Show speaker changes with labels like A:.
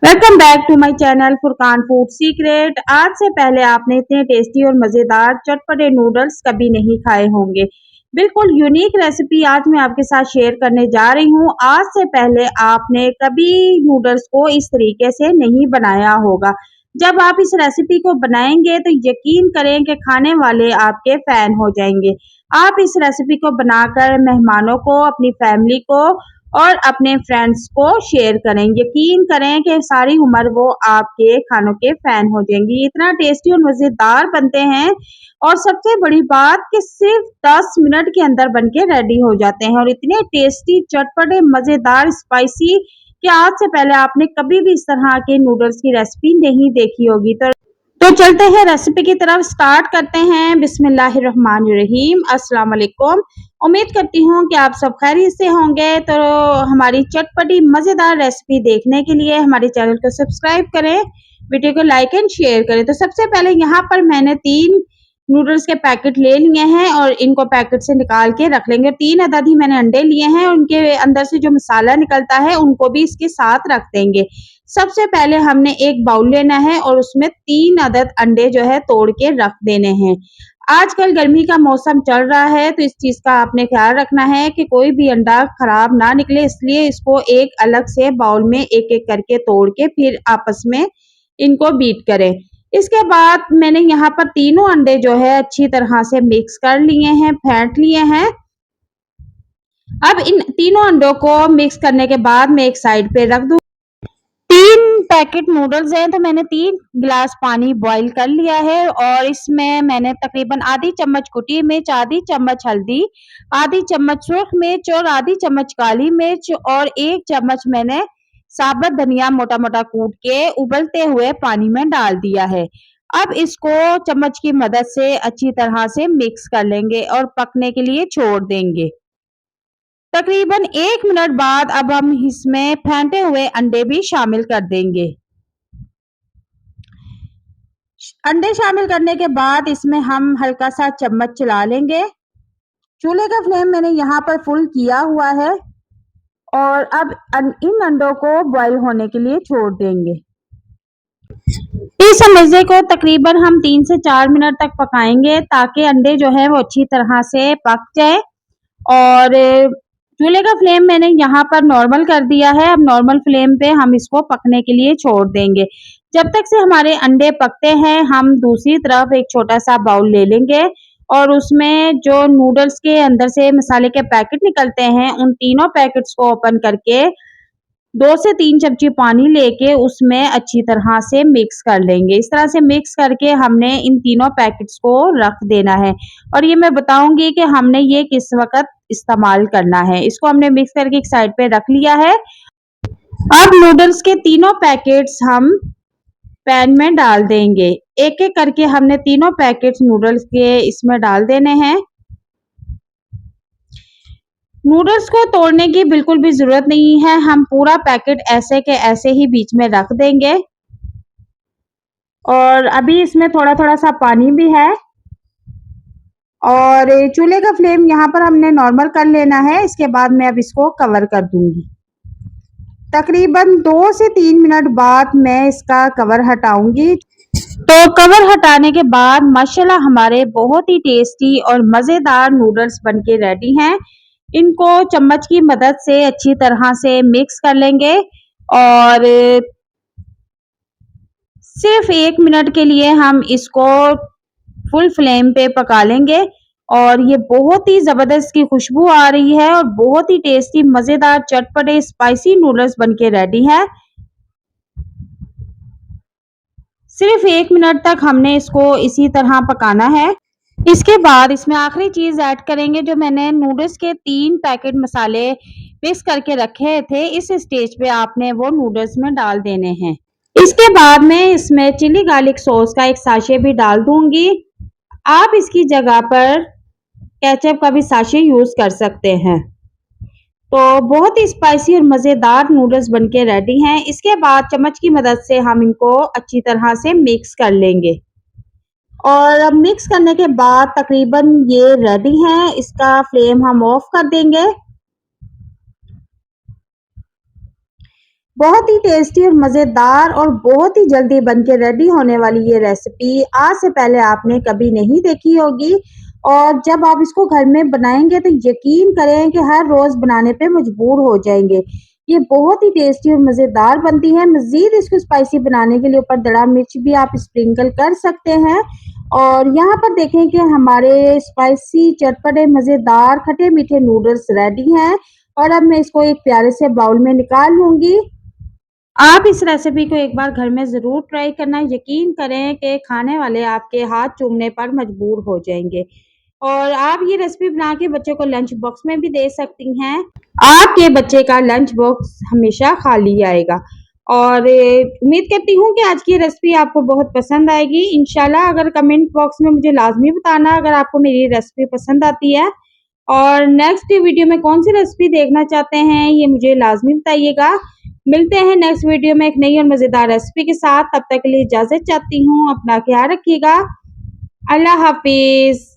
A: Welcome back to my channel Furqan food secret. आज से पहले आपने इतने टेस्टी और मज़ेदार चटपटे नूडल्स कभी नहीं खाए होंगे। बिल्कुल यूनिक रेसिपी आज मैं आपके साथ शेयर करने जा रही हूँ। आज से पहले आपने कभी नूडल्स को इस तरीके से नहीं बनाया होगा। जब आप इस रेसिपी को बनाएंगे तो यकीन करें कि खाने वाले आपके फैन हो जाएंगे। आप इस रेसिपी को बनाकर मेहमानों को, अपनी फैमिली को और अपने फ्रेंड्स को शेयर करें। यकीन करें कि सारी उम्र वो आपके खानों के फैन हो जाएंगी। इतना टेस्टी और मज़ेदार बनते हैं और सबसे बड़ी बात कि सिर्फ 10 मिनट के अंदर बन के रेडी हो जाते हैं और इतने टेस्टी, चटपटे, मज़ेदार, स्पाइसी कि आज से पहले आपने कभी भी इस तरह के नूडल्स की रेसिपी नहीं देखी होगी। तो चलते हैं रेसिपी की तरफ, स्टार्ट करते हैं। बिस्मिल्लाहिर्रहमानिर्रहीम। अस्सलाम वालेकुम। उम्मीद करती हूँ कि आप सब खैरियत से होंगे। तो हमारी चटपटी मज़ेदार रेसिपी देखने के लिए हमारे चैनल को सब्सक्राइब करें, वीडियो को लाइक एंड शेयर करें। तो सबसे पहले यहाँ पर मैंने 3 नूडल्स के पैकेट ले लिए हैं और इनको पैकेट से निकाल के रख लेंगे। 3 अदद ही मैंने अंडे लिए हैं, उनके अंदर से जो मसाला निकलता है उनको भी इसके साथ रख देंगे। सबसे पहले हमने एक बाउल लेना है और उसमें 3 अदद अंडे जो है तोड़ के रख देने हैं। आजकल गर्मी का मौसम चल रहा है तो इस चीज का आपने ख्याल रखना है कि कोई भी अंडा खराब ना निकले, इसलिए इसको एक अलग से बाउल में एक एक करके तोड़ के फिर आपस में इनको बीट करें। इसके बाद मैंने यहाँ पर तीनों अंडे जो है अच्छी तरह से मिक्स कर लिए हैं, फेंट लिए हैं। अब इन तीनों अंडों को मिक्स करने के बाद मैं एक साइड पे रख दूं। 3 पैकेट नूडल्स हैं तो मैंने 3 गिलास पानी बॉईल कर लिया है और इसमें मैंने तकरीबन आधी चम्मच कुटी मिर्च, आधी चम्मच हल्दी, आधी चम्मच सुर्ख मिर्च और आधी चम्मच काली मिर्च और 1 चम्मच मैंने साबुत धनिया मोटा मोटा कूट के उबलते हुए पानी में डाल दिया है। अब इसको चम्मच की मदद से अच्छी तरह से मिक्स कर लेंगे और पकने के लिए छोड़ देंगे। तकरीबन 1 मिनट बाद अब हम इसमें फेंटे हुए अंडे भी शामिल कर देंगे। अंडे शामिल करने के बाद इसमें हम हल्का सा चम्मच चला लेंगे। चूल्हे का फ्लेम मैंने यहाँ पर फुल किया हुआ है और अब इन अंडों को बॉईल होने के लिए छोड़ देंगे। इस मज़े को तकरीबन हम 3 से 4 मिनट तक पकाएंगे ताकि अंडे जो है वो अच्छी तरह से पक जाए। और चूल्हे का फ्लेम मैंने यहाँ पर नॉर्मल कर दिया है। अब नॉर्मल फ्लेम पे हम इसको पकने के लिए छोड़ देंगे। जब तक से हमारे अंडे पकते हैं हम दूसरी तरफ एक छोटा सा बाउल ले लेंगे और उसमें जो नूडल्स के अंदर से मसाले के पैकेट निकलते हैं उन तीनों पैकेट्स को ओपन करके 2 से 3 चमची पानी लेके उसमें अच्छी तरह से मिक्स कर लेंगे। इस तरह से मिक्स करके हमने इन तीनों पैकेट्स को रख देना है और ये मैं बताऊंगी कि हमने ये किस वक्त इस्तेमाल करना है। इसको हमने मिक्स करके एक साइड पे रख लिया है। अब नूडल्स के तीनों पैकेट्स हम पैन में डाल देंगे। एक एक करके हमने तीनों पैकेट्स नूडल्स के इसमें डाल देने हैं। नूडल्स को तोड़ने की बिल्कुल भी जरूरत नहीं है, हम पूरा पैकेट ऐसे के ऐसे ही बीच में रख देंगे। और अभी इसमें थोड़ा थोड़ा सा पानी भी है और चूल्हे का फ्लेम यहाँ पर हमने नॉर्मल कर लेना है। इसके बाद मैं अब इसको कवर कर दूंगी। तकरीबन 2 से 3 मिनट बाद मैं इसका कवर हटाऊंगी। तो कवर हटाने के बाद माशाल्लाह हमारे बहुत ही टेस्टी और मज़ेदार नूडल्स बनके रेडी हैं। इनको चम्मच की मदद से अच्छी तरह से मिक्स कर लेंगे और सिर्फ 1 मिनट के लिए हम इसको फुल फ्लेम पे पका लेंगे और ये बहुत ही ज़बरदस्त की खुशबू आ रही है और बहुत ही टेस्टी, मज़ेदार, चटपटे, स्पाइसी नूडल्स बनके रेडी है। सिर्फ 1 मिनट तक हमने इसको इसी तरह पकाना है। इसके बाद इसमें आखिरी चीज ऐड करेंगे, जो मैंने नूडल्स के 3 पैकेट मसाले मिक्स करके रखे थे। इस स्टेज पे आपने वो नूडल्स में डाल देने हैं। इसके बाद मैं इसमें चिली गार्लिक सॉस का एक साशे भी डाल दूंगी। आप इसकी जगह पर केचप का भी साशे यूज कर सकते हैं। तो बहुत ही स्पाइसी और मज़ेदार नूडल्स बनके रेडी हैं। इसके बाद चम्मच की मदद से हम इनको अच्छी तरह से मिक्स कर लेंगे और अब मिक्स करने के बाद तकरीबन ये रेडी है। इसका फ्लेम हम ऑफ कर देंगे। बहुत ही टेस्टी और मज़ेदार और बहुत ही जल्दी बन के रेडी होने वाली ये रेसिपी आज से पहले आपने कभी नहीं देखी होगी। और जब आप इसको घर में बनाएंगे तो यकीन करें कि हर रोज़ बनाने पे मजबूर हो जाएंगे। ये बहुत ही टेस्टी और मज़ेदार बनती है। मज़ीद इसको स्पाइसी बनाने के लिए ऊपर दड़ा मिर्च भी आप स्प्रिंकल कर सकते हैं। और यहाँ पर देखें कि हमारे स्पाइसी चटपटे मज़ेदार खट्टे मीठे नूडल्स रेडी हैं। और अब मैं इसको एक प्यारे से बाउल में निकाल लूँगी। आप इस रेसिपी को एक बार घर में ज़रूर ट्राई करना, यकीन करें कि खाने वाले आपके हाथ चूमने पर मजबूर हो जाएँगे। और आप ये रेसिपी बना के बच्चे को लंच बॉक्स में भी दे सकती हैं। आपके बच्चे का लंच बॉक्स हमेशा खाली आएगा। और उम्मीद करती हूँ कि आज की रेसिपी आपको बहुत पसंद आएगी। इंशाल्लाह अगर कमेंट बॉक्स में मुझे लाज़मी बताना अगर आपको मेरी रेसिपी पसंद आती है। और नेक्स्ट वीडियो में कौन-सी रेसिपी देखना चाहते हैं, ये मुझे लाज़मी बताइएगा। मिलते हैं नेक्स्ट वीडियो में एक नई और मज़ेदार रेसिपी के साथ। तब तक के लिए इजाज़त चाहती हूँ। अपना ख़्याल रखिएगा। अल्लाह हाफ़िज़।